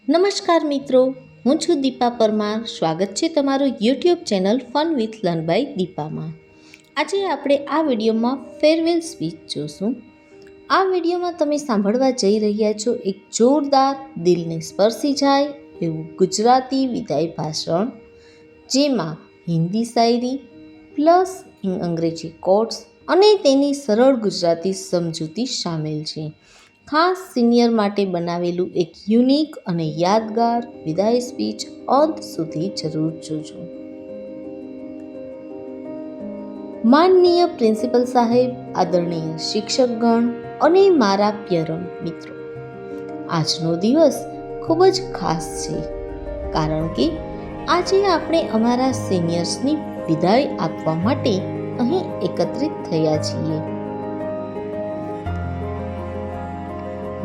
નમસ્કાર મિત્રો, હું છું દીપા પરમાર. સ્વાગત છે તમારું YouTube channel fun with learn by દીપામાં. આજે આપણે આ વિડીયોમાં ફેરવેલ સ્પીચ જોશું. આ વિડીયોમાં તમે સાંભળવા જઈ રહ્યા છો એક જોરદાર, દિલને સ્પર્શી જાય એવું ગુજરાતી વિદાય ભાષણ, જેમાં હિન્દી શાયરી પ્લસ અંગ્રેજી કોટ્સ અને તેની સરળ ગુજરાતી સમજૂતી સામેલ છે. ખાસ સિનિયર માટે બનાવેલું એક યુનિક અને યાદગાર વિદાય સ્પીચ અંત સુધી જરૂર જોજો. માનનીય પ્રિન્સિપલ સાહેબ, આદરણીય શિક્ષકગણ અને મારા પ્રિય મિત્રો, આજનો દિવસ ખૂબ જ ખાસ છે, કારણ કે આજે આપણે અમારા સિનિયર્સની વિદાય આપવા માટે અહીં એકત્રિત થયા છીએ.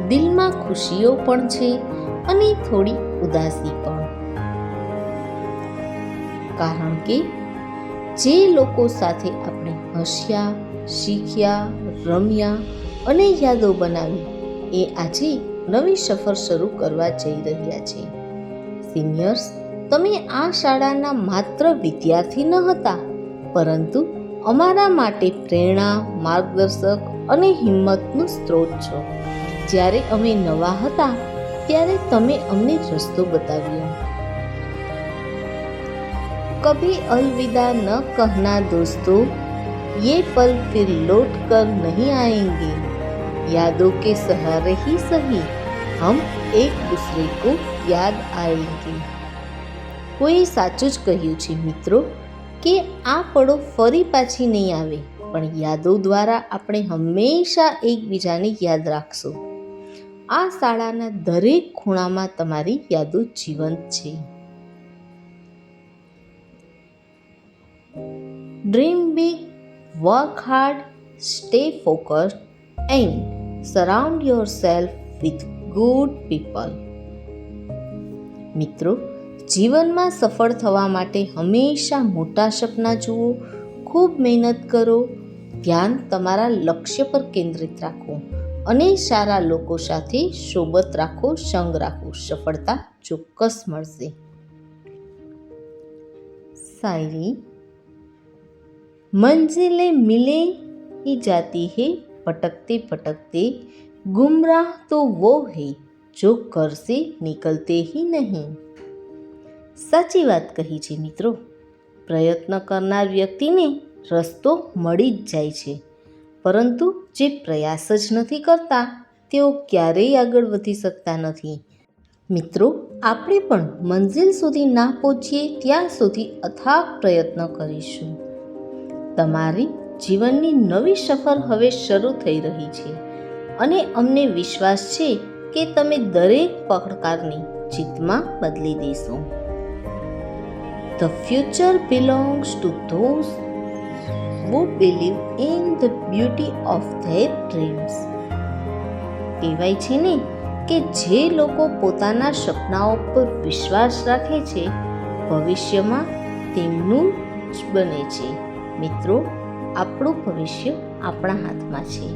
દિલમાં ખુશીઓ પણ છે અને થોડી ઉદાસી પણ, કારણ કે જે લોકો સાથે આપણે હસ્યા, શીખ્યા, રમ્યા અને યાદો બનાવી એ આજે નવી સફર શરૂ કરવા જઈ રહ્યા છે. સિનિયર્સ, તમે આ શાળાના માત્ર વિદ્યાર્થી ન હતા, પરંતુ અમારા માટે પ્રેરણા, માર્ગદર્શક અને હિંમતનો સ્ત્રોત છો. જ્યારે અમે નવા હતા ત્યારે તમે અમને રસ્તો બતાવ્યો. કભી અલવિદા ન કહના દોસ્તો, ये पल फिर लौट कर नहीं आएंगे, यादों के सहारे ही सही हम एक दूसरे को याद आएंगे. કોઈ સાચું જ કહ્યું છે મિત્રો કે આ પળો ફરી પાછી નહીં આવે, પણ યાદો દ્વારા આપણે હંમેશા એકબીજાને યાદ રાખશું. આ શાળાના દરેક ખૂણામાં તમારી યાદો જીવંત છે. Dream big, work hard, stay focused and surround yourself with good people. મિત્રો, જીવનમાં સફળ થવા માટે હંમેશા મોટા સપના જુઓ, ખૂબ મહેનત કરો, ધ્યાન તમારા લક્ષ્ય પર કેન્દ્રિત રાખો અને સારા લોકો સાથે સોબત રાખો, સંગ રાખો. સફળતા ચોક્કસ મળશે. શાયરી. મંજિલે મિલે ही जाती है भटकते भटकते, गुमराह तो वो है जो घर से निकलते ही नहीं. સાચી વાત કહી છે મિત્રો. પ્રયત્ન કરનાર વ્યક્તિને રસ્તો મળી જ જાય છે, પરંતુ જે પ્રયાસ જ નથી કરતા તેઓ ક્યારેય આગળ વધી શકતા નથી. મિત્રો, આપણે પણ મંજિલ સુધી ના પહોંચીએ ત્યાં સુધી અથાગ પ્રયત્ન કરીશું. તમારી જીવનની નવી સફર હવે શરૂ થઈ રહી છે અને અમને વિશ્વાસ છે કે તમે દરેક પડકારને જીતમાં બદલી દેશો. The future belongs to those who believe in the beauty of their dreams. કહેવાય છે ને કે જે લોકો પોતાના સપનાઓ પર વિશ્વાસ રાખે છે, ભવિષ્યમાં તેમનું જ બને છે. મિત્રો, આપણું ભવિષ્ય આપણા હાથમાં છે.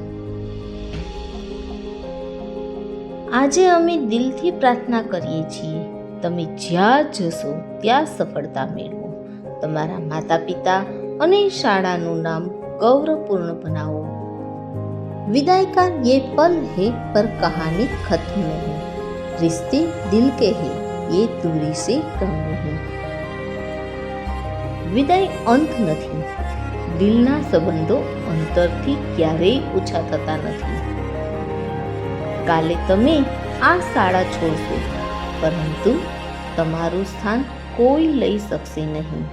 આજે અમે દિલથી પ્રાર્થના કરીએ છીએ, તમે જ્યાં જશો ત્યાં સફળતા મેળવો. તમારા માતા પિતા અને શાળાનું નામ ગૌરવપૂર્ણ બનાવો. विदाई का ये पल है पर कहानी खत्म नहीं, रिश्ते दिल के हैं ये दूरी से कम नहीं. વિદાય અંત નથી. દિલના સંબંધો અંતરથી ક્યારેય ઓછા થતા નથી. કાલે તમે આ શાળા છોડશો, પરંતુ તમારું સ્થાન કોઈ લઈ શકશે નહીં.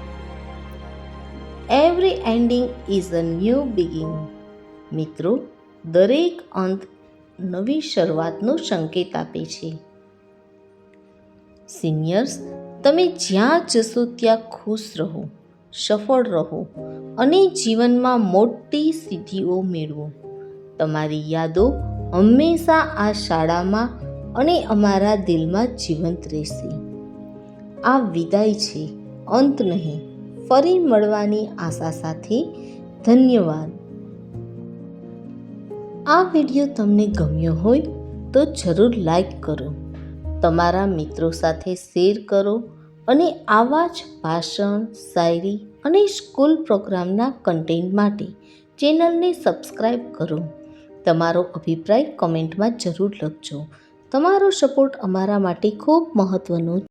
Every ending is a new beginning. મિત્રો, દરેક અંત નવી શરૂઆતનો સંકેત આપે છે. સિનિયર્સ, તમે જ્યાં જશો ત્યાં ખુશ રહો, સફળ રહો અને જીવનમાં મોટી સિદ્ધિઓ મેળવો. તમારી યાદો હંમેશા આ શાળામાં અને અમારા દિલમાં જીવંત રહેશે. આ વિદાય છે, અંત નહીં. ફરી મળવાની આશા સાથે ધન્યવાદ. આ વિડીયો તમને ગમ્યો હોય તો જરૂર લાઈક કરો. તમારા મિત્રો સાથે શેર કરો અને આવા જ ભાષણ, શાયરી અને સ્કૂલ પ્રોગ્રામના કન્ટેન્ટ માટે ચેનલને સબસ્ક્રાઈબ કરો. તમારો અભિપ્રાય કમેન્ટમાં જરૂર લખજો. તમારો સપોર્ટ અમારા માટે ખૂબ મહત્ત્વનો